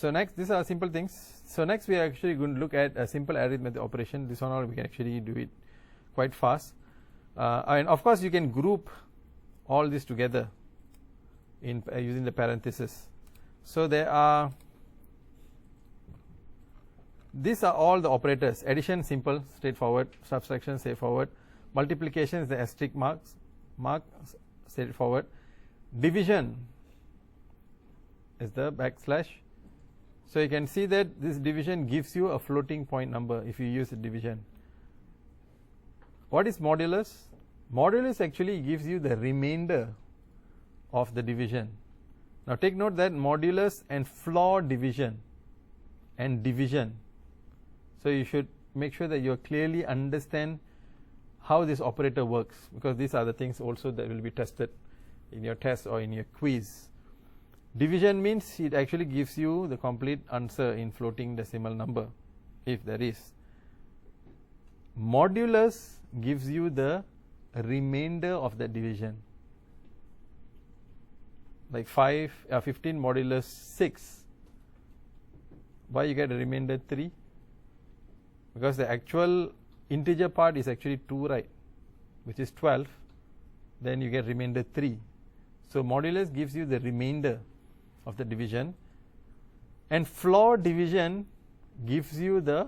So next, these are simple things. So next we are actually going to look at a simple arithmetic operation. This one we can actually do it quite fast. And of course you can group all this together in using the parenthesis. So there are, these are all the operators. Addition simple, straightforward. Subtraction straightforward. Multiplication is the asterisk mark, straightforward. Division is the backslash. So you can see that this division gives you a floating point number if you use the division. What is modulus? Modulus actually gives you the remainder of the division. Now take note that modulus and floor division and division. So you should make sure that you clearly understand how this operator works, because these are the things also that will be tested in your test or in your quiz. Division means it actually gives you the complete answer in floating decimal number, if there is. Modulus gives you the remainder of the division, like 15 modulus 6. Why you get a remainder 3? Because the actual integer part is actually 2, right, which is 12. Then you get remainder 3. So modulus gives you the remainder of the division, and floor division gives you the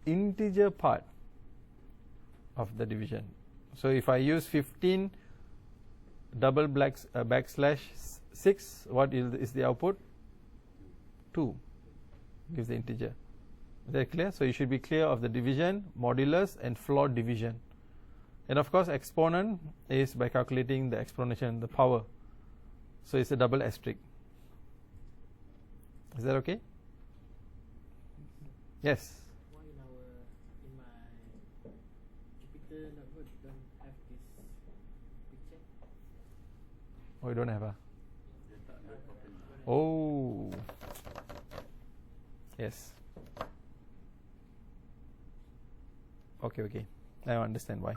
integer part of the division. So if I use 15 double backslash 6, what is the output? 2 gives the integer. Is that clear? So you should be clear of the division, modulus and floor division. And of course exponent is by calculating the exponential, the power. So it's a double asterisk. Is that okay? Yes. Why in my Jupyter notebook don't have this picture? Oh, you don't have a? Oh. Yes. Okay. I understand why.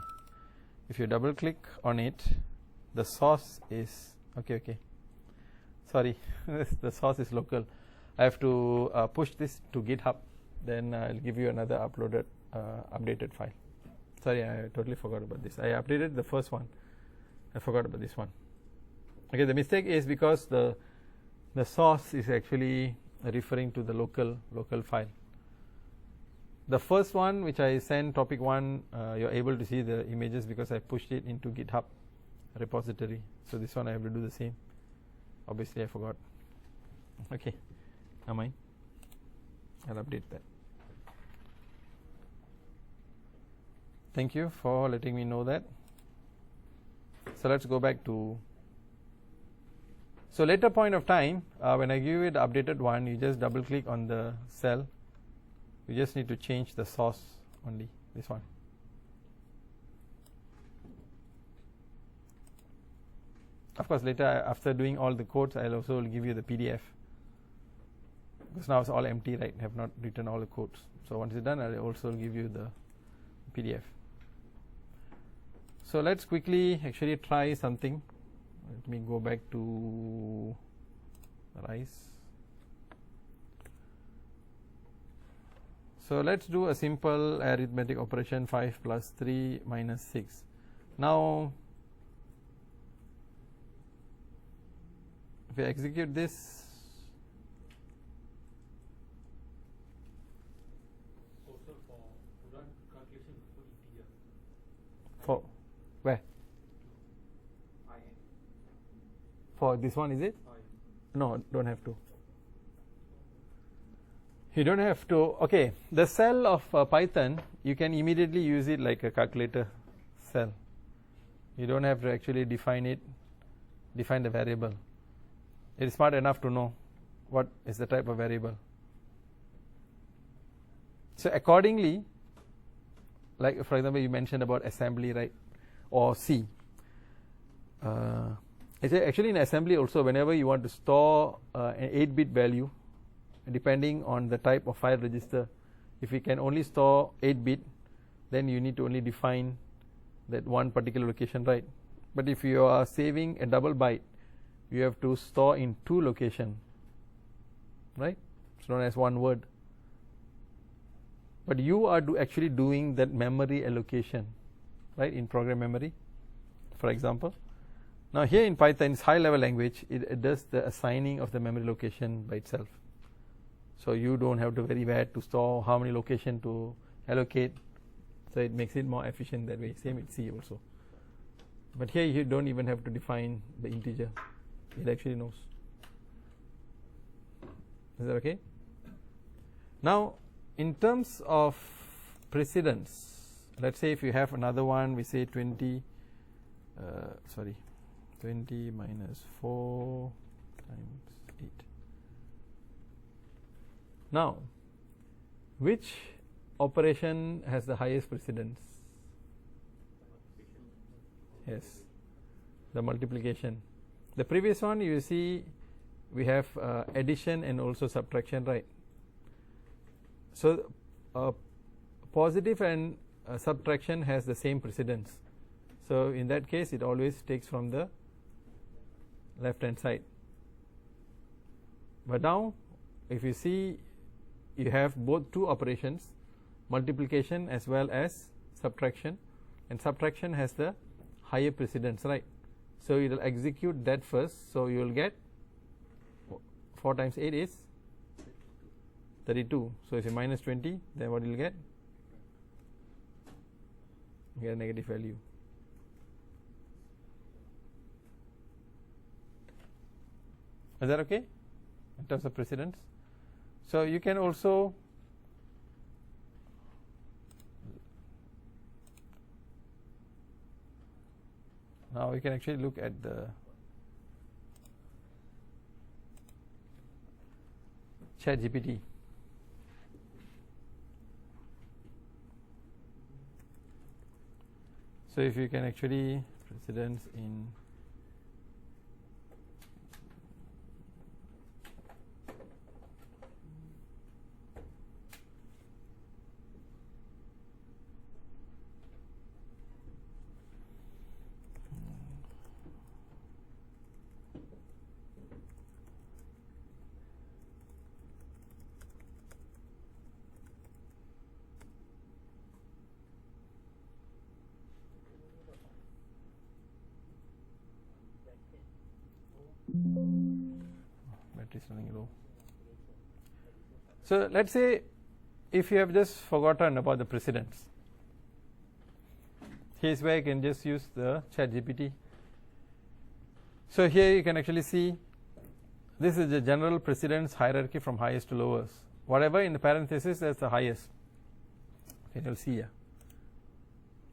If you double click on it, the source is okay. Sorry, the source is local. I have to push this to GitHub, then I'll give you another updated file. Sorry, I totally forgot about this. I updated the first one. I forgot about this one. Okay, the mistake is because the source is actually referring to the local file. The first one which I sent, topic 1, you're able to see the images because I pushed it into GitHub repository. So this one I have to do the same. Obviously I forgot. Okay, never mind. I'll update that. Thank you for letting me know that. So let's go back to, so later point of time, when I give you the updated one, you just double click on the cell. You just need to change the source only, this one. Of course later after doing all the codes, I'll also give you the PDF, because now it's all empty, right? I have not written all the codes. So once it's done, I'll also give you the PDF. So let's quickly actually try something. Let me go back to RISE. So let's do a simple arithmetic operation, 5 plus 3 minus 6. Now if we execute this, also for run calculation for integer. for where? For this one, is it? No, don't have to. You don't have to. Okay, the cell of Python, you can immediately use it like a calculator cell. You don't have to actually define the variable. It is smart enough to know what is the type of variable. So accordingly, like for example you mentioned about assembly, right, or C. Actually in assembly also, whenever you want to store an 8-bit value, depending on the type of file register, if you can only store 8-bit, then you need to only define that one particular location, right? But if you are saving a double byte, you have to store in 2 locations, right? It's known as one word. But you are actually doing that memory allocation, right, in program memory, for example. Now here in Python, it's high level language, it does the assigning of the memory location by itself. So you don't have to very bad to store how many location to allocate. So it makes it more efficient that way. Same with C also. But here you don't even have to define the integer. It actually knows. Is that okay? Now in terms of precedence, let's say if you have another one, we say 20 minus 4 times 8. Now, which operation has the highest precedence? Yes, the multiplication. The previous one, you see, we have addition and also subtraction, right? So, positive and subtraction has the same precedence. So, in that case, it always takes from the left hand side. But now, if you see, you have both two operations, multiplication as well as subtraction, and subtraction has the higher precedence, right? So it will execute that first. So you will get 4 times 8 is 32. So if you minus 20, then what you will get? You get a negative value. Is that okay in terms of precedence? So you can also now we can actually look at the ChatGPT. So if you can actually precedence in battery is running low. So let's say if you have just forgotten about the precedence, here's where you can just use the ChatGPT. So here you can actually see this is the general precedence hierarchy from highest to lowest. Whatever in the parenthesis, that's the highest. Okay, you'll see here.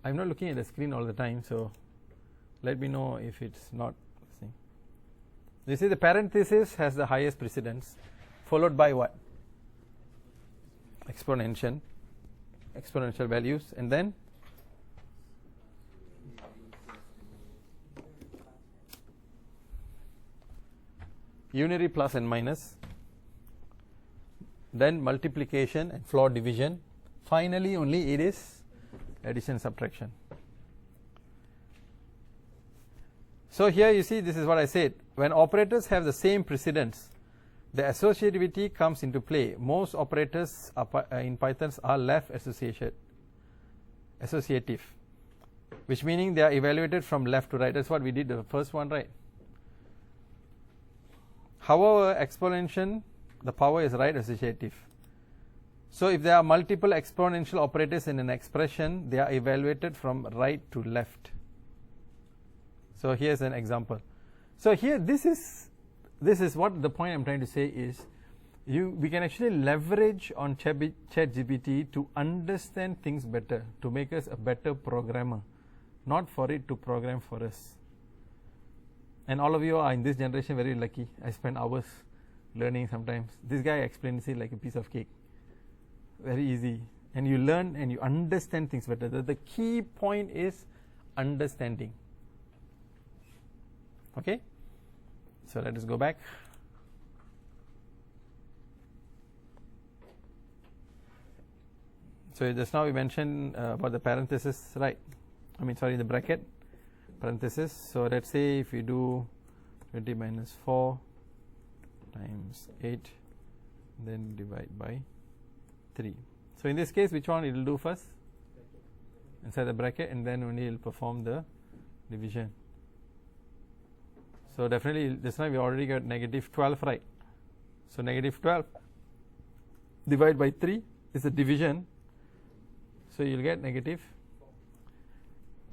I'm not looking at the screen all the time, so let me know if it's not. You see the parenthesis has the highest precedence, followed by what? Exponential values, and then unary plus and minus, then multiplication and floor division. Finally, only it is addition, subtraction. So here you see, this is what I said. When operators have the same precedence, the associativity comes into play. Most operators in Python are left associative, which meaning they are evaluated from left to right. That's what we did the first one, right? However, exponential, the power is right associative. So if there are multiple exponential operators in an expression, they are evaluated from right to left. So here's an example. So here this is what the point I'm trying to say is, we can actually leverage on ChatGPT to understand things better, to make us a better programmer, not for it to program for us. And all of you are in this generation very lucky. I spend hours learning sometimes. This guy explains it like a piece of cake. Very easy. And you learn and you understand things better. The key point is understanding. Okay? So let us go back. So just now we mentioned about the parenthesis, right? The bracket, parenthesis. So let's say if we do 20 minus 4 times 8, then divide by 3. So in this case, which one it will do first? Inside the bracket, and then only it will perform the division. So definitely this time we already got negative 12, right? So negative 12 divided by 3 is a division. So you will get negative.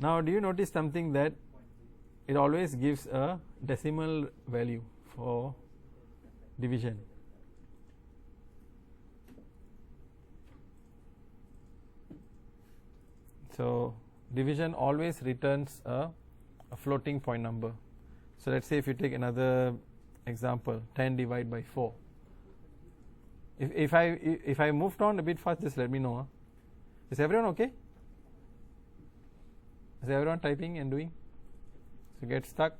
Now do you notice something, that it always gives a decimal value for division? So division always returns a floating point number. So let's say if you take another example, 10 divided by 4. If I moved on a bit fast, just let me know. Huh? Is everyone okay? Is everyone typing and doing? So get stuck,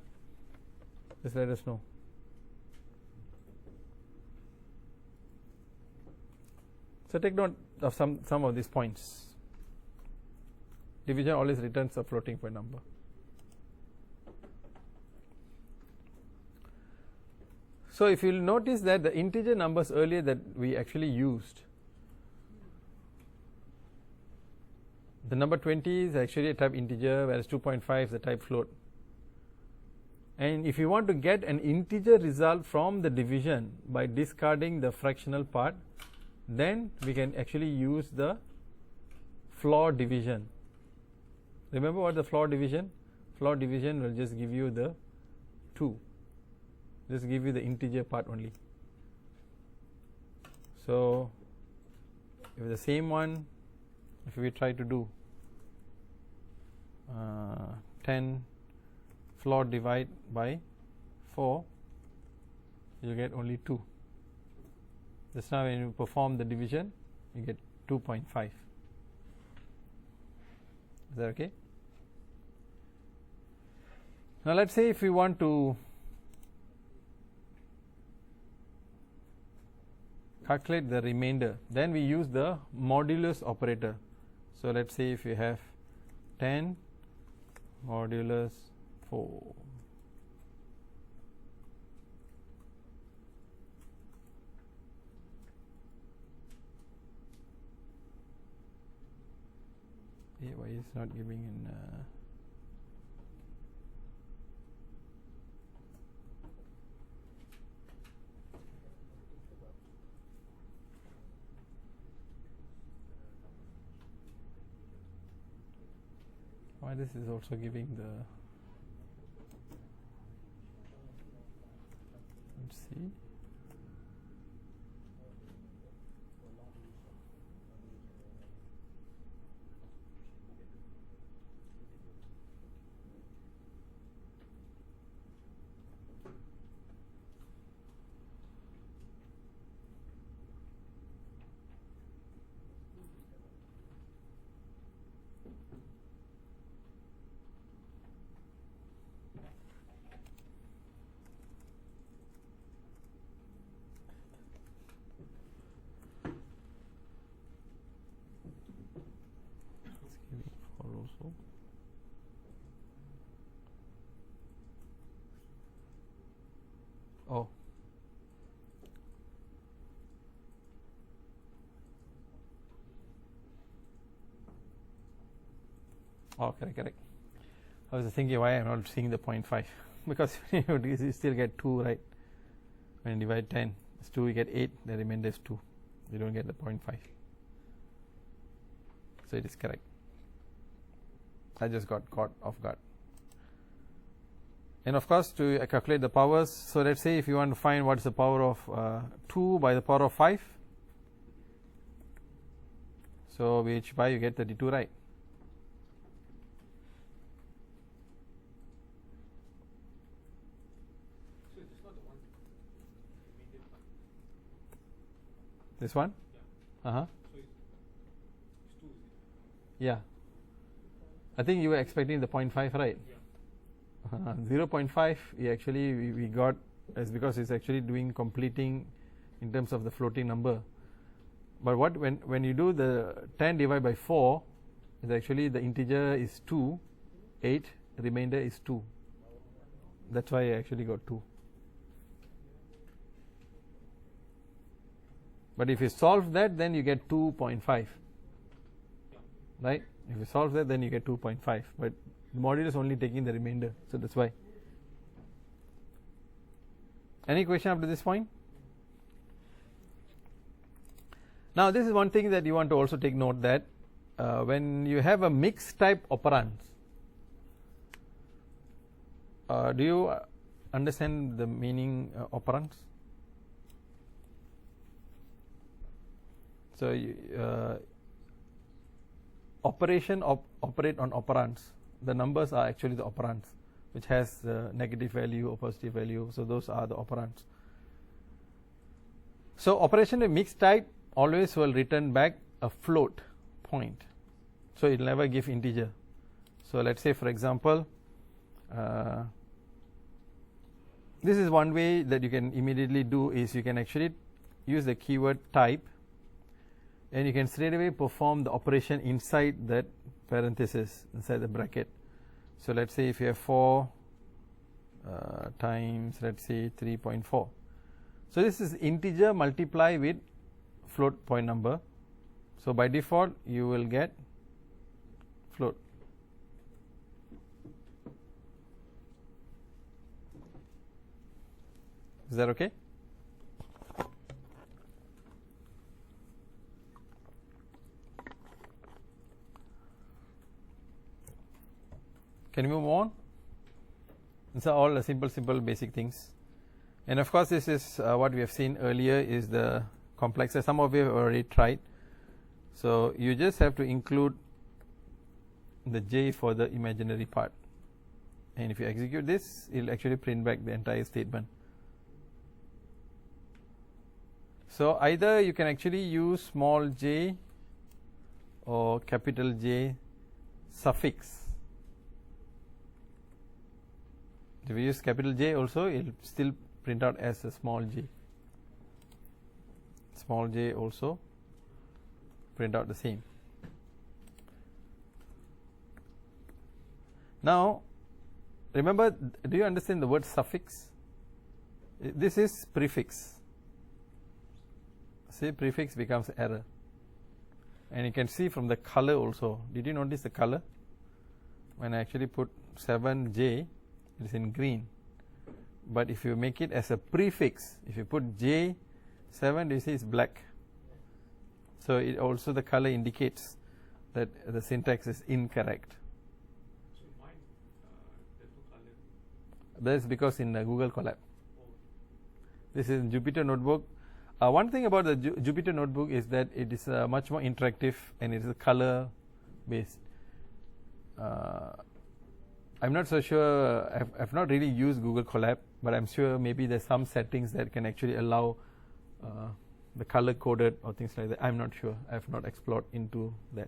just let us know. So take note of some of these points. Division always returns a floating point number. So if you will notice that the integer numbers earlier that we actually used, the number 20 is actually a type integer, whereas 2.5 is a type float. And if you want to get an integer result from the division by discarding the fractional part, then we can actually use the floor division. Remember what the floor division? Floor division will just give you the 2. Just give you the integer part only. So if the same one, if we try to do 10 floor divide by 4, you get only 2. Just now when you perform the division, you get 2.5. Is that okay? Now let's say if we want to calculate the remainder, then we use the modulus operator. So let's say if you have 10 modulus 4. Why is not giving in why this is also giving the, let's see. Also. Oh. Oh, correct. I was thinking why I'm not seeing the 0.5 because you still get 2, right? When you divide 10, it's 2, you get 8, the remainder is 2. You don't get the 0.5. So it is correct. I just got caught off guard. And of course, to calculate the powers, so let's say if you want to find what is the power of 2 by the power of 5, so which by you get 32, right? So it's not the one remainder part. This one? Yeah. Uh-huh. So it's 2, is it? Yeah. I think you were expecting the 0.5, right? Yeah. 0.5 we got is because it's actually doing completing in terms of the floating number. But what when you do the 10 divided by 4, is actually the integer is 2, 8, the remainder is 2. That's why I actually got 2. But if you solve that, then you get 2.5, right? If you solve that, then you get 2.5, but the module is only taking the remainder, so that's why. Any question up to this point? Now this is one thing that you want to also take note, that when you have a mixed type operands, do you understand the meaning operands? So operate on operands. The numbers are actually the operands, which has negative value or positive value. So those are the operands. So operation of mixed type always will return back a float point. So it will never give integer. So let's say, for example, this is one way that you can immediately do, is you can actually use the keyword type, and you can straight away perform the operation inside that parenthesis, inside the bracket. So let's say if you have 4 times, let's say 3.4. So this is integer multiply with float point number. So by default you will get float. Is that okay? Can we move on? These are all the simple basic things. And of course, this is what we have seen earlier, is the complex. Some of you have already tried. So you just have to include the j for the imaginary part. And if you execute this, it will actually print back the entire statement. So either you can actually use small j or capital J suffix. If you use capital J also, it will still print out as a small j. Small j also print out the same. Now remember, do you understand the word suffix? This is prefix. See, prefix becomes error, and you can see from the color also. Did you notice the color? When I actually put 7j, it is in green. But if you make it as a prefix, if you put j7, you see it's black. So it also, the color indicates that the syntax is incorrect. So mine, there's no color. That is because in Google Colab. This is in Jupyter Notebook. One thing about the Jupyter Notebook is that it is much more interactive, and it is color based. I'm not so sure, I've not really used Google Colab, but I'm sure maybe there's some settings that can actually allow the color coded or things like that. I'm not sure, I've not explored into that.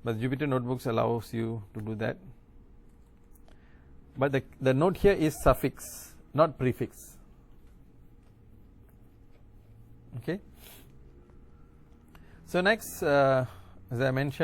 But Jupyter Notebooks allows you to do that. But the note here is suffix, not prefix. Okay. So next, as I mentioned,